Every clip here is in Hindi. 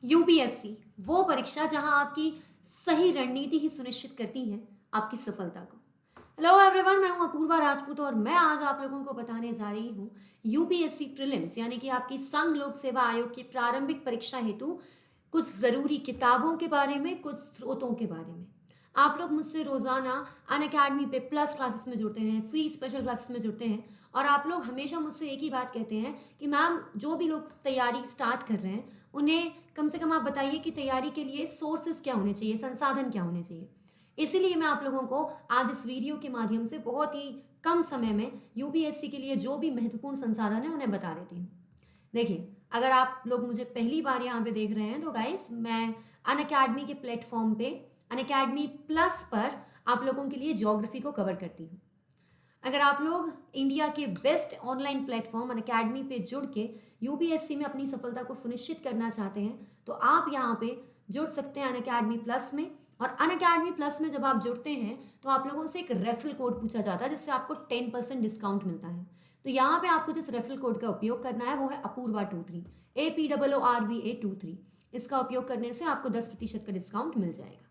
यूपीएससी वो परीक्षा जहां आपकी सही रणनीति ही सुनिश्चित करती है आपकी सफलता को। हेलो एवरीवन, मैं हूं अपूर्वा राजपूत और मैं आज आप लोगों को बताने जा रही हूं यूपीएससी प्रीलिम्स यानी कि आपकी संघ लोक सेवा आयोग की प्रारंभिक परीक्षा हेतु कुछ ज़रूरी किताबों के बारे में, कुछ स्रोतों के बारे में। आप लोग मुझसे रोज़ाना अनअकैडमी पे प्लस क्लासेस में जुड़ते हैं, फ्री स्पेशल क्लासेस में जुड़ते हैं और आप लोग हमेशा मुझसे एक ही बात कहते हैं कि मैम जो भी लोग तैयारी स्टार्ट कर रहे हैं उन्हें कम से कम आप बताइए कि तैयारी के लिए सोर्सेज क्या होने चाहिए, संसाधन क्या होने चाहिए। इसीलिए मैं आप लोगों को आज इस वीडियो के माध्यम से बहुत ही कम समय में यूपीएससी के लिए जो भी महत्वपूर्ण संसाधन है उन्हें बता देती हूँ। देखिए, अगर आप लोग मुझे पहली बार यहाँ पे देख रहे हैं तो गाइस मैं अनअकैडमी के प्लेटफॉर्म पे अनअकैडमी प्लस पर आप लोगों के लिए ज्योग्राफी को कवर करती हूँ। अगर आप लोग इंडिया के बेस्ट ऑनलाइन प्लेटफॉर्म अनअकैडमी पे जुड़ के यूपीएससी में अपनी सफलता को सुनिश्चित करना चाहते हैं तो आप यहाँ पे जुड़ सकते हैं अनअकैडमी प्लस में। और अनअकैडमी प्लस में जब आप जुड़ते हैं तो आप लोगों से एक रेफरल कोड पूछा जाता है जिससे आपको 10% डिस्काउंट मिलता है। तो यहाँ पे आपको जिस रेफरल कोड का उपयोग करना है वो है अपूर्वा23, APOORVA23। इसका उपयोग करने से आपको 10% का डिस्काउंट मिल जाएगा।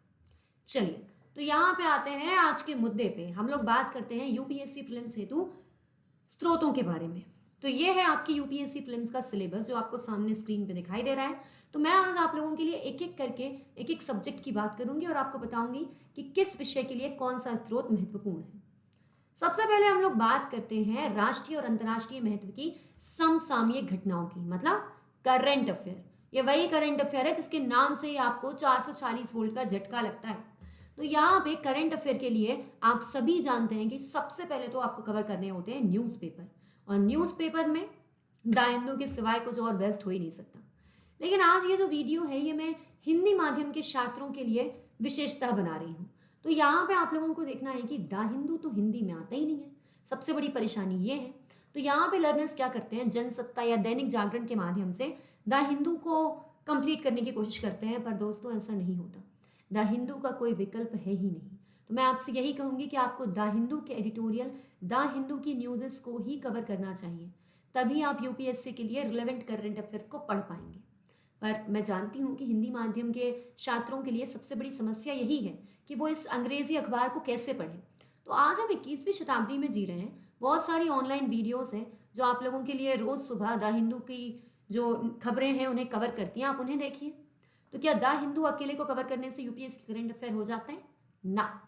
चलिए, तो यहाँ पे आते हैं आज के मुद्दे पे। हम लोग बात करते हैं यूपीएससी प्रीलिम्स हेतु स्रोतों के बारे में। तो ये है आपकी यूपीएससी प्रीलिम्स का सिलेबस जो आपको सामने स्क्रीन पे दिखाई दे रहा है। तो मैं आज आप लोगों के लिए एक एक करके एक एक सब्जेक्ट की बात करूंगी और आपको बताऊंगी कि किस विषय के लिए कौन सा स्रोत महत्वपूर्ण है। सबसे पहले हम लोग बात करते हैं राष्ट्रीय और अंतर्राष्ट्रीय महत्व की समसामयिक घटनाओं की, मतलब करंट अफेयर। ये वही करंट अफेयर है जिसके नाम से ही आपको 440 वोल्ट का झटका लगता है। तो यहाँ पे करंट अफेयर के लिए आप सभी जानते हैं कि सबसे पहले तो आपको कवर करने होते हैं न्यूज़पेपर, और न्यूज़पेपर में द हिंदू के सिवाय कुछ और बेस्ट हो ही नहीं सकता। लेकिन आज ये जो वीडियो है ये मैं हिंदी माध्यम के छात्रों के लिए विशेषतः बना रही हूँ। तो यहाँ पे आप लोगों को देखना है कि द हिंदू तो हिंदी में आता ही नहीं है, सबसे बड़ी परेशानी ये है। तो यहाँ पे लर्नर्स क्या करते हैं, जनसत्ता या दैनिक जागरण के माध्यम से द हिंदू को कंप्लीट करने की कोशिश करते हैं, पर दोस्तों ऐसा नहीं होता। द हिंदू का कोई विकल्प है ही नहीं। तो मैं आपसे यही कहूँगी कि आपको द हिंदू के एडिटोरियल, द हिंदू की न्यूज़ेस को ही कवर करना चाहिए, तभी आप यूपीएससी के लिए रिलेवेंट करंट अफेयर्स को पढ़ पाएंगे। पर मैं जानती हूँ कि हिंदी माध्यम के छात्रों के लिए सबसे बड़ी समस्या यही है कि वो इस अंग्रेजी अखबार को कैसे पढ़ें। तो आज हम 21वीं शताब्दी में जी रहे हैं, बहुत सारी ऑनलाइन वीडियोस हैं जो आप लोगों के लिए रोज़ सुबह द हिंदू की जो खबरें हैं उन्हें कवर करती हैं, आप उन्हें देखिए। तो क्या द हिंदू अकेले को कवर करने से यूपीएससी करंट अफेयर हो जाता है? ना।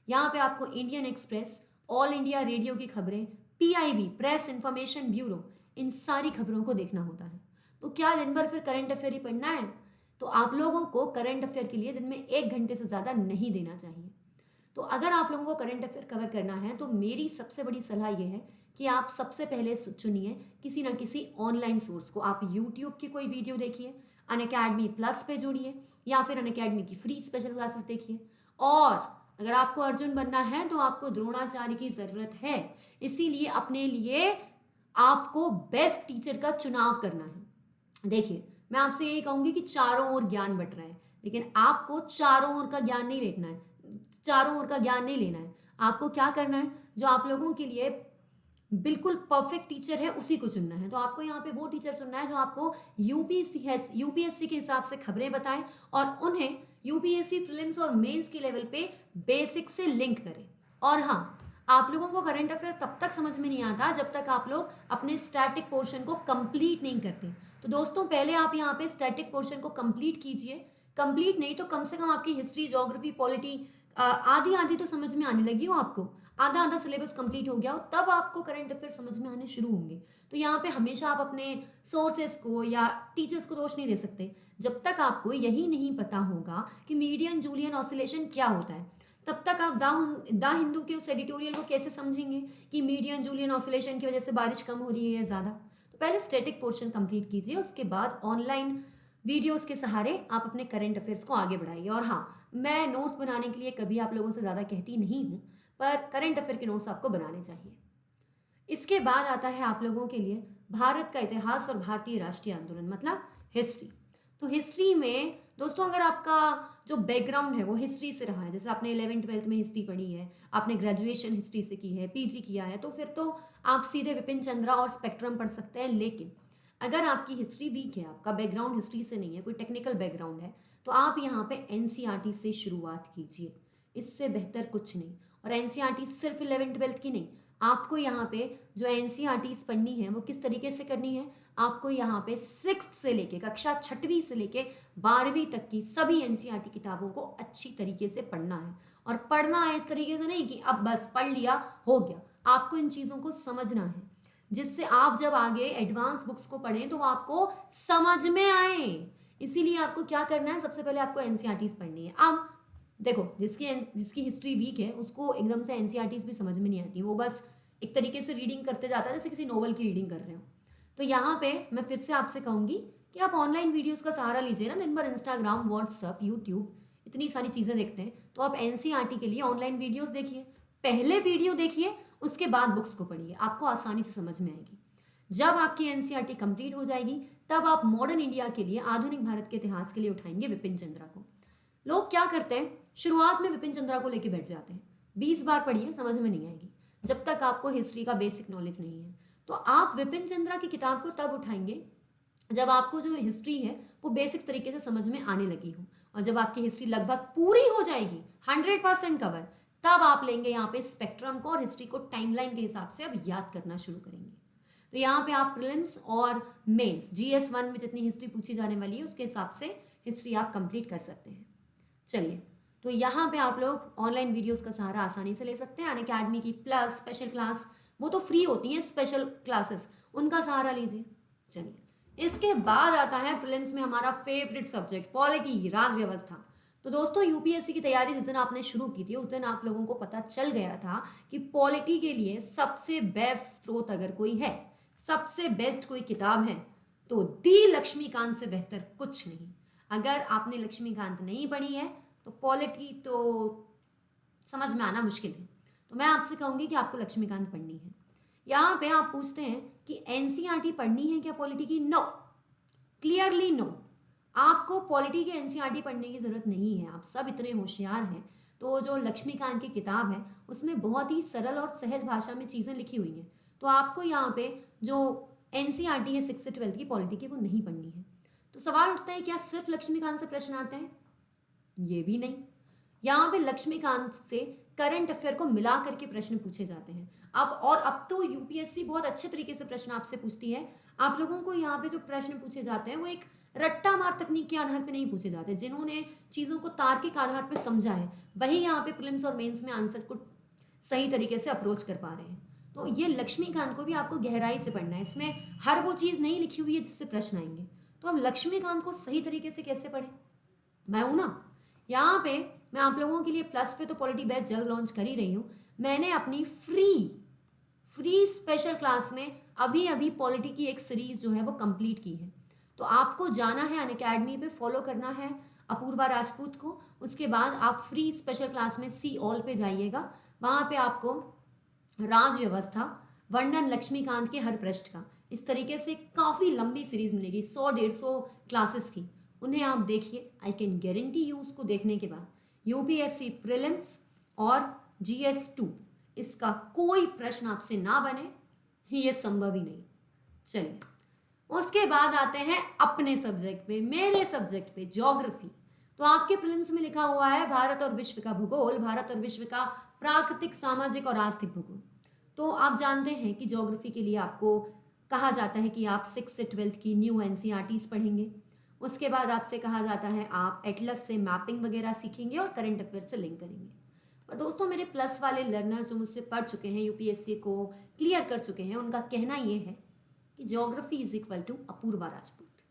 यहाँ पे आपको Indian express, all India radio की खबरें, पीआईबी प्रेस इंफॉर्मेशन ब्यूरो, इन सारी खबरों को देखना होता है। तो क्या दिन भर फिर करंट अफेयर ही पढ़ना है? तो आप लोगों को करंट अफेयर के लिए दिन में 1 घंटे से ज़्यादा नहीं देना चाहिए। तो अगर आप लोगों को करंट अफेयर कवर करना है तो मेरी सबसे बड़ी सलाह ये है कि आप सबसे पहले चुनिए किसी ना किसी ऑनलाइन सोर्स को। आप यूट्यूब की कोई वीडियो देखिए, अनअकैडमी प्लस पे जुड़िए या फिर अनअकैडमी की फ्री स्पेशल क्लासेस देखिए। और अगर आपको अर्जुन बनना है तो आपको द्रोणाचार्य की ज़रूरत है, इसीलिए अपने लिए आपको बेस्ट टीचर का चुनाव करना है। देखिए, मैं आपसे यही कहूँगी कि चारों ओर ज्ञान बट रहा है, लेकिन आपको चारों ओर का ज्ञान नहीं लेना है, चारों ओर का ज्ञान नहीं लेना है। आपको क्या करना है, जो आप लोगों के लिए बिल्कुल परफेक्ट टीचर है उसी को चुनना है। तो आपको यहाँ पे वो टीचर चुनना है जो आपको यूपीएससी के हिसाब से खबरें बताएं और उन्हें यूपीएससी प्रीलिम्स और मेंस के लेवल पे बेसिक से लिंक करें। और हाँ, आप लोगों को करंट अफेयर तब तक समझ में नहीं आता जब तक आप लोग अपने स्टैटिक पोर्शन को कंप्लीट नहीं करते। तो दोस्तों, पहले आप यहाँ पे स्टैटिक पोर्शन को कंप्लीट कीजिए। कंप्लीट नहीं तो कम से कम आपकी हिस्ट्री, ज्योग्राफी, पॉलिटी आधी आधी तो समझ में आने लगी हो, आपको आधा आधा सिलेबस कंप्लीट हो गया हो, तब आपको करंट अफेयर समझ में आने शुरू होंगे। तो यहाँ पे हमेशा आप अपने सोर्सेस को या टीचर्स को दोष नहीं दे सकते। जब तक आपको यही नहीं पता होगा कि मीडियन जूलियन ऑसिलेशन क्या होता है, तब तक आप द हिंदू के उस एडिटोरियल को कैसे समझेंगे कि मीडियन जूलियन ऑसिलेशन की वजह से बारिश कम हो रही है या ज़्यादा। तो पहले स्टैटिक पोर्शन कंप्लीट कीजिए, उसके बाद ऑनलाइन वीडियोस के सहारे आप अपने करंट अफेयर्स को आगे बढ़ाइए। और हाँ, मैं नोट्स बनाने के लिए कभी आप लोगों से ज़्यादा कहती नहीं हूँ, पर करंट अफेयर के नोट्स आपको बनाने चाहिए। इसके बाद आता है आप लोगों के लिए भारत का इतिहास और भारतीय राष्ट्रीय आंदोलन, मतलब हिस्ट्री। तो हिस्ट्री में दोस्तों, अगर आपका जो बैकग्राउंड है वो हिस्ट्री से रहा है, जैसे आपने 11th-12th में हिस्ट्री पढ़ी है, आपने ग्रेजुएशन हिस्ट्री से की है, पीजी किया है, तो फिर तो आप सीधे विपिन चंद्रा और स्पेक्ट्रम पढ़ सकते हैं। लेकिन अगर आपकी हिस्ट्री वीक है, आपका बैकग्राउंड हिस्ट्री से नहीं है, कोई टेक्निकल बैकग्राउंड है, तो आप यहाँ पे एनसीईआरटी से शुरुआत कीजिए, इससे बेहतर कुछ नहीं। और एनसीईआरटी सिर्फ 11th-12th की नहीं, आपको यहाँ पे जो एनसीईआरटीज पढ़नी है वो किस तरीके से करनी है, आपको यहाँ पे 6th से लेके कक्षा 6वीं से लेके 12वीं तक की सभी एनसीईआरटी किताबों को अच्छी तरीके से पढ़ना है। और पढ़ना है इस तरीके से नहीं कि अब बस पढ़ लिया हो गया, आपको इन चीज़ों को समझना है, जिससे आप जब आगे एडवांस बुक्स को पढ़ें तो वो आपको समझ में आए। इसीलिए आपको क्या करना है, सबसे पहले आपको एनसीईआरटीज पढ़नी है। अब देखो, जिसकी हिस्ट्री वीक है उसको एकदम से एनसीईआरटीज भी समझ में नहीं आती, वो बस एक तरीके से रीडिंग करते जाता है जैसे किसी नोवेल की रीडिंग कर रहे हो। तो यहाँ पे मैं फिर से आपसे कहूँगी कि आप ऑनलाइन वीडियोस का सहारा लीजिए ना, दिन भर इंस्टाग्राम, व्हाट्सअप, यूट्यूब इतनी सारी चीज़ें देखते हैं, तो आप एनसीईआरटी के लिए ऑनलाइन वीडियोस देखिए, पहले वीडियो देखिए, उसके बाद बुक्स को पढ़िए, आपको आसानी से समझ में आएगी। जब आपकी एनसीईआरटी कंप्लीट हो जाएगी तब आप मॉडर्न इंडिया के लिए, आधुनिक भारत के इतिहास के लिए उठाएंगे विपिन चंद्रा को। लोग क्या करते हैं, शुरुआत में विपिन चंद्रा को लेके बैठ जाते हैं, 20 बार पढ़िए समझ में नहीं आएगी जब तक आपको हिस्ट्री का बेसिक नॉलेज नहीं है। तो आप विपिन चंद्रा की किताब को तब उठाएंगे जब आपको जो हिस्ट्री है वो बेसिक तरीके से समझ में आने लगी हो, और जब आपकी हिस्ट्री लगभग पूरी हो जाएगी 100% कवर, तब आप लेंगे यहाँ पे स्पेक्ट्रम को और हिस्ट्री को टाइमलाइन के हिसाब से अब याद करना शुरू करेंगे। तो यहाँ पे आप प्रीलिम्स और मेंस GS1 में जितनी हिस्ट्री पूछी जाने वाली है उसके हिसाब से हिस्ट्री आप कंप्लीट कर सकते हैं। चलिए, तो यहाँ पे आप लोग ऑनलाइन वीडियोस का सहारा आसानी से ले सकते हैं। अनअकैडमी की प्लस स्पेशल क्लास, वो तो फ्री होती हैं स्पेशल क्लासेस, उनका सहारा लीजिए। चलिए, इसके बाद आता है प्रीलिम्स में हमारा फेवरेट सब्जेक्ट पॉलिटी, राज व्यवस्था। तो दोस्तों, यूपीएससी की तैयारी जिस दिन आपने शुरू की थी उस दिन आप लोगों को पता चल गया था कि पॉलिटी के लिए सबसे बेस्ट स्रोत अगर कोई है, सबसे बेस्ट कोई किताब है, तो दी लक्ष्मीकांत से बेहतर कुछ नहीं। अगर आपने लक्ष्मीकांत नहीं पढ़ी है तो पॉलिटी तो समझ में आना मुश्किल है। तो मैं आपसे कहूँगी कि आपको लक्ष्मीकांत पढ़नी है। यहाँ पे आप पूछते हैं कि एनसीईआरटी पढ़नी है क्या पॉलिटी की? No, clearly no. आपको पॉलिटी की एनसीईआरटी पढ़ने की ज़रूरत नहीं है, आप सब इतने होशियार हैं। तो जो लक्ष्मीकांत की किताब है उसमें बहुत ही सरल और सहज भाषा में चीज़ें लिखी हुई हैं, तो आपको यहाँ पे जो एनसीईआरटी है 6 से 12th की पॉलिटी की वो नहीं पढ़नी है। तो सवाल उठता है, क्या सिर्फ लक्ष्मीकांत से प्रश्न आते हैं? ये भी नहीं, यहाँ पे लक्ष्मीकांत से करंट अफेयर को मिला करके प्रश्न पूछे जाते हैं। अब तो यूपीएससी बहुत अच्छे तरीके से प्रश्न आपसे पूछती है। आप लोगों को यहाँ पे जो प्रश्न पूछे जाते हैं वो एक रट्टा मार तकनीक के आधार पे नहीं पूछे जाते, जिन्होंने चीज़ों को तार्किक आधार पे समझा है वही यहाँ पे प्रीलिम्स और मेंस में आंसर को सही तरीके से अप्रोच कर पा रहे हैं। तो ये लक्ष्मीकांत को भी आपको गहराई से पढ़ना है, इसमें हर वो चीज़ नहीं लिखी हुई है जिससे प्रश्न आएंगे। तो अब लक्ष्मीकांत को सही तरीके से कैसे पढ़ें? मैं हूँ ना, यहाँ पे मैं आप लोगों के लिए प्लस पे तो पॉलिटी बैच जल्द लॉन्च कर ही रही हूँ। मैंने अपनी फ्री स्पेशल क्लास में अभी पॉलिटी की एक सीरीज जो है वो कंप्लीट की है। तो आपको जाना है अनअकैडमी पे, फॉलो करना है अपूर्वा राजपूत को, उसके बाद आप फ्री स्पेशल क्लास में सी ऑल पे जाइएगा। वहाँ पे आपको राज व्यवस्था, वर्णन लक्ष्मीकांत के हर पृष्ठ का, इस तरीके से काफ़ी लंबी सीरीज मिलेगी, 100-150 क्लासेस की। उन्हें आप देखिए, आई कैन गारंटी यू उसको देखने के बाद यूपीएससी प्रीलिम्स और GS2 इसका कोई प्रश्न आपसे ना बने, ये संभव ही नहीं। चलिए, उसके बाद आते हैं अपने सब्जेक्ट पे, मेरे सब्जेक्ट पे, ज्योग्राफी। तो आपके प्रीलिम्स में लिखा हुआ है भारत और विश्व का भूगोल, भारत और विश्व का प्राकृतिक, सामाजिक और आर्थिक भूगोल। तो आप जानते हैं कि ज्योग्राफी के लिए आपको कहा जाता है कि आप 6 से 12th की न्यू एनसीईआरटीज पढ़ेंगे। उसके बाद आपसे कहा जाता है आप एटलस से मैपिंग वगैरह सीखेंगे और करंट अफेयर से लिंक करेंगे। पर दोस्तों, मेरे प्लस वाले लर्नर जो मुझसे पढ़ चुके हैं, यूपीएससी को क्लियर कर चुके हैं, उनका कहना ये है कि geography is equal to Apurva Rajput.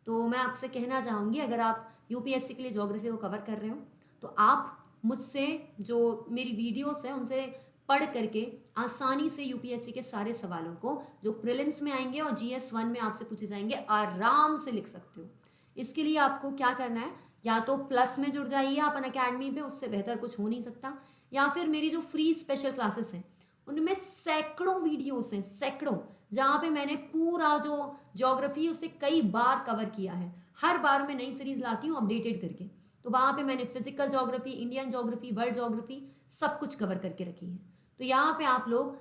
तो मैं आपसे कहना चाहूँगी, अगर आप यूपीएससी के लिए ज्योग्राफी को कवर कर रहे हो तो आप मुझसे जो मेरी वीडियोस हैं उनसे पढ़ करके आसानी से यूपीएससी के सारे सवालों को जो प्रीलिम्स में आएंगे और GS1 में आपसे पूछे जाएंगे आराम से लिख सकते हो। इसके लिए आपको क्या करना है, या तो प्लस में जुड़ जाइए आप अनअकैडमी पे, उससे बेहतर कुछ हो नहीं सकता, या फिर मेरी जो फ्री स्पेशल क्लासेस हैं उनमें सैकड़ों वीडियोस हैं, सैकड़ों, जहाँ पे मैंने पूरा जो ज्योग्राफी उसे कई बार कवर किया है। हर बार मैं नई सीरीज लाती हूँ अपडेटेड करके। तो वहाँ पे मैंने physical geography, Indian geography, world geography सब कुछ कवर करके रखी है। तो यहाँ पे आप लोग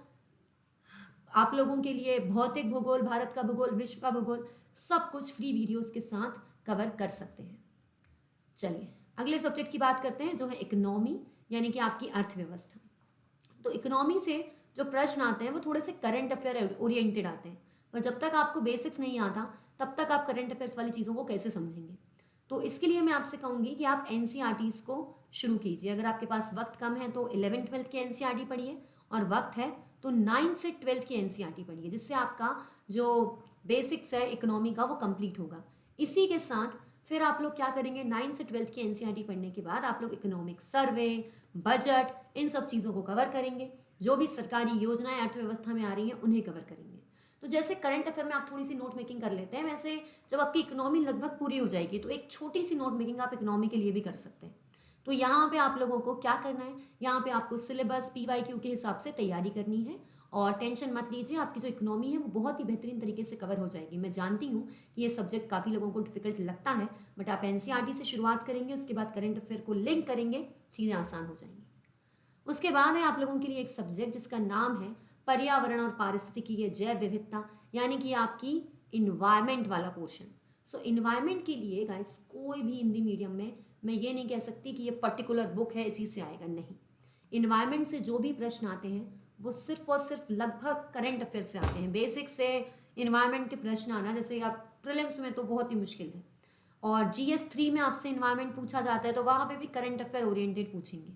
आप लोगों के लिए भौतिक भूगोल, भारत का भूगोल, विश्व का भूगोल, सब कुछ फ्री वीडियोस के साथ कवर कर सकते हैं। चलिए अगले सब्जेक्ट की बात करते हैं जो है इकोनॉमी, यानी कि आपकी अर्थव्यवस्था। तो इकोनॉमी से जो प्रश्न आते हैं वो थोड़े से करंट अफेयर ओरिएंटेड आते हैं, पर जब तक आपको बेसिक्स नहीं आता तब तक आप करंट अफेयर्स वाली चीज़ों को कैसे समझेंगे। तो इसके लिए मैं आपसे कहूँगी कि आप एनसीईआरटीज़ को शुरू कीजिए। अगर आपके पास वक्त कम है तो 11th-12th की एनसीईआरटी पढ़िए, और वक्त है तो 9th से 12th की एनसीईआरटी पढ़िए, जिससे आपका जो बेसिक्स है इकोनॉमी का वो कंप्लीट होगा। इसी के साथ फिर आप लोग क्या करेंगे, 9th से 12th की एनसीईआरटी पढ़ने के बाद आप लोग इकोनॉमिक सर्वे, बजट, इन सब चीज़ों को कवर करेंगे। जो भी सरकारी योजनाएं अर्थव्यवस्था में आ रही हैं उन्हें कवर करेंगे। तो जैसे करंट अफेयर में आप थोड़ी सी नोट मेकिंग कर लेते हैं, वैसे जब आपकी इकोनॉमी लगभग पूरी हो जाएगी तो एक छोटी सी नोट मेकिंग आप इकोनॉमी के लिए भी कर सकते हैं। तो यहाँ पे आप लोगों को क्या करना है, यहाँ पे आपको सिलेबस PYQ के हिसाब से तैयारी करनी है, और टेंशन मत लीजिए, आपकी जो इकोनॉमी है वो बहुत ही बेहतरीन तरीके से कवर हो जाएगी। मैं जानती हूँ कि ये सब्जेक्ट काफ़ी लोगों को डिफिकल्ट लगता है, बट आप एनसीईआरटी से शुरुआत करेंगे, उसके बाद करंट अफेयर को लिंक करेंगे, चीज़ें आसान हो जाएंगी। उसके बाद है आप लोगों के लिए एक सब्जेक्ट जिसका नाम है पर्यावरण और पारिस्थितिकी जैव विविधता, यानी कि आपकी इन्वायरमेंट वाला पोर्शन। सो इन्वायरमेंट के लिए गाइस कोई भी हिंदी मीडियम में मैं ये नहीं कह सकती कि ये पर्टिकुलर बुक है इसी से आएगा, नहीं। इन्वायरमेंट से जो भी प्रश्न आते हैं वो सिर्फ और सिर्फ लगभग करंट अफेयर से आते हैं। बेसिक से इन्वायरमेंट के प्रश्न आना, जैसे आप प्रीलिम्स में तो बहुत ही मुश्किल है, और GS3 में आपसे इन्वायरमेंट पूछा जाता है तो वहाँ पे भी करंट अफेयर ओरिएंटेड पूछेंगे।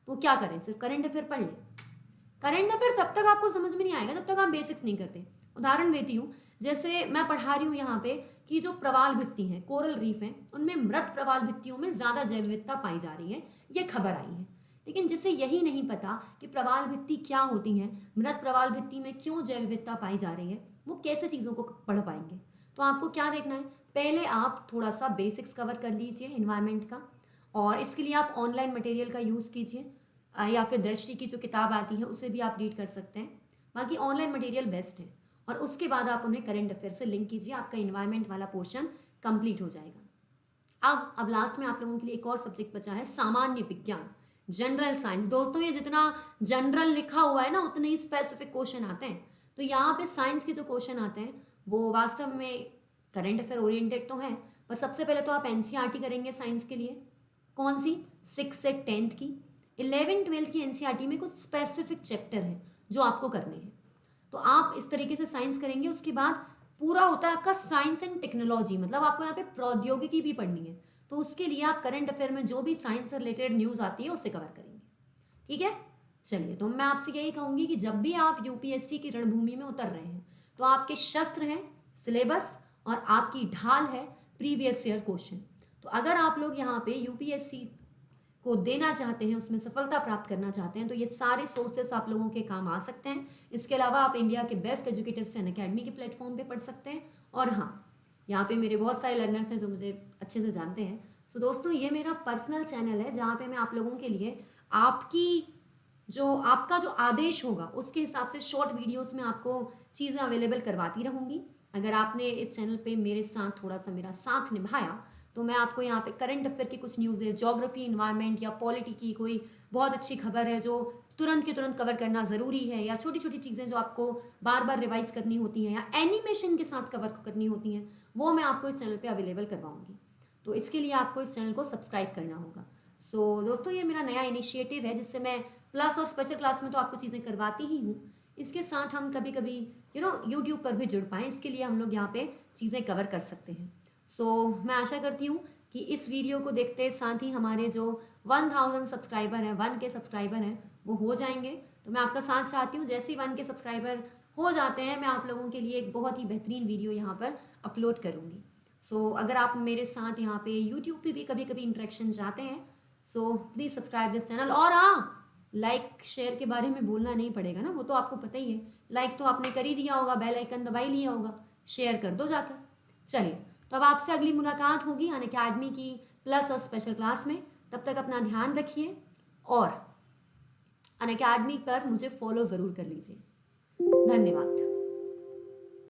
तो क्या करें, सिर्फ करंट अफेयर पढ़ लें? करंट अफेयर तब तक आपको समझ में नहीं आएगा जब तक आप बेसिक्स नहीं करते। उदाहरण देती हूँ, जैसे मैं पढ़ा रही हूँ यहाँ पे कि जो प्रवाल भित्ति हैं, कोरल रीफ हैं, उनमें मृत प्रवाल भित्तियों में ज़्यादा जैव विविधता पाई जा रही है, ये खबर आई है। लेकिन जिसे यही नहीं पता कि प्रवाल भित्ति क्या होती हैं, मृत प्रवाल भित्ति में क्यों जैव विविधता पाई जा रही है, वो कैसे चीज़ों को पढ़ पाएंगे। तो आपको क्या देखना है, पहले आप थोड़ा सा बेसिक्स कवर कर लीजिए इन्वायरमेंट का, और इसके लिए आप ऑनलाइन मटेरियल का यूज़ कीजिए, या फिर दृष्टि की जो किताब आती है उसे भी आप रीड कर सकते हैं। बाकी ऑनलाइन मटेरियल बेस्ट है, और उसके बाद आप उन्हें करंट अफेयर से लिंक कीजिए, आपका इन्वायरमेंट वाला पोर्शन कंप्लीट हो जाएगा। अब लास्ट में आप लोगों के लिए एक और सब्जेक्ट बचा है, सामान्य विज्ञान, जनरल साइंस। दोस्तों ये जितना जनरल लिखा हुआ है ना उतने ही स्पेसिफिक क्वेश्चन आते हैं। तो यहाँ पे साइंस के जो क्वेश्चन आते हैं वो वास्तव में करंट अफेयर ओरिएंटेड तो हैं, पर सबसे पहले तो आप एनसीईआरटी करेंगे साइंस के लिए। कौन सी? 6 से 10th की। 11th-12th की एनसीईआरटी में कुछ स्पेसिफिक चैप्टर हैं जो आपको करने हैं, तो आप इस तरीके से साइंस करेंगे। उसके बाद पूरा होता है आपका साइंस एंड टेक्नोलॉजी, मतलब आपको यहाँ पे प्रौद्योगिकी भी पढ़नी है, तो उसके लिए आप करंट अफेयर में जो भी साइंस से रिलेटेड न्यूज़ आती है उसे कवर करेंगे। ठीक है, चलिए, तो मैं आपसे यही कहूँगी कि जब भी आप यूपीएससी की रणभूमि में उतर रहे हैं तो आपके शस्त्र हैं सिलेबस, और आपकी ढाल है प्रीवियस ईयर क्वेश्चन। तो अगर आप लोग यहाँ पे यूपीएससी को देना चाहते हैं, उसमें सफलता प्राप्त करना चाहते हैं, तो ये सारे सोर्सेस आप लोगों के काम आ सकते हैं। इसके अलावा आप इंडिया के बेस्ट एजुकेटर्स अनअकैडमी के प्लेटफॉर्म पे पढ़ सकते हैं, और हाँ, यहाँ पे मेरे बहुत सारे लर्नर्स हैं जो मुझे अच्छे से जानते हैं। सो दोस्तों ये मेरा पर्सनल चैनल है जहाँ पे मैं आप लोगों के लिए आपका जो आदेश होगा उसके हिसाब से शॉर्ट वीडियोस में आपको चीज़ें अवेलेबल करवाती रहूँगी। अगर आपने इस चैनल पे मेरे साथ थोड़ा सा मेरा साथ निभाया तो मैं आपको यहाँ पे करंट अफेयर की कुछ न्यूज़ है, ज्योग्राफी, इन्वायरमेंट या पॉलिटी की कोई बहुत अच्छी खबर है जो तुरंत के तुरंत कवर करना ज़रूरी है, या छोटी छोटी चीज़ें जो आपको बार बार रिवाइज करनी होती हैं या एनिमेशन के साथ कवर करनी होती हैं, वो मैं आपको इस चैनल पे अवेलेबल करवाऊंगी। तो इसके लिए आपको इस चैनल को सब्सक्राइब करना होगा। सो दोस्तों ये मेरा नया इनिशिएटिव है जिससे मैं प्लस और स्पेशल क्लास में तो आपको चीज़ें करवाती ही हूँ, इसके साथ हम कभी कभी यूट्यूब पर भी जुड़ पाएँ, इसके लिए हम लोग यहाँ पे चीज़ें कवर कर सकते हैं। सो मैं आशा करती हूँ कि इस वीडियो को देखते साथ ही हमारे जो 1000 सब्सक्राइबर हैं, 1 के सब्सक्राइबर हैं, वो हो जाएंगे। तो मैं आपका साथ चाहती हूँ, जैसे ही 1 के सब्सक्राइबर हो जाते हैं मैं आप लोगों के लिए एक बहुत ही बेहतरीन वीडियो यहाँ पर अपलोड करूँगी। सो अगर आप मेरे साथ यहाँ पे यूट्यूब पे भी कभी कभी इंटरेक्शन चाहते हैं, so please subscribe this channel. और हाँ, लाइक शेयर के बारे में बोलना नहीं पड़ेगा ना, वो तो आपको पता ही है, लाइक तो आपने कर ही दिया होगा, बेल आइकन दबाई लिया होगा, शेयर कर दो जाकर। चलिए, तो अब आपसे अगली मुलाकात होगी अनअकैडमी की प्लस और स्पेशल क्लास में। तब तक अपना ध्यान रखिए और अनअकैडमी पर मुझे फॉलो ज़रूर कर लीजिए। धन्यवाद।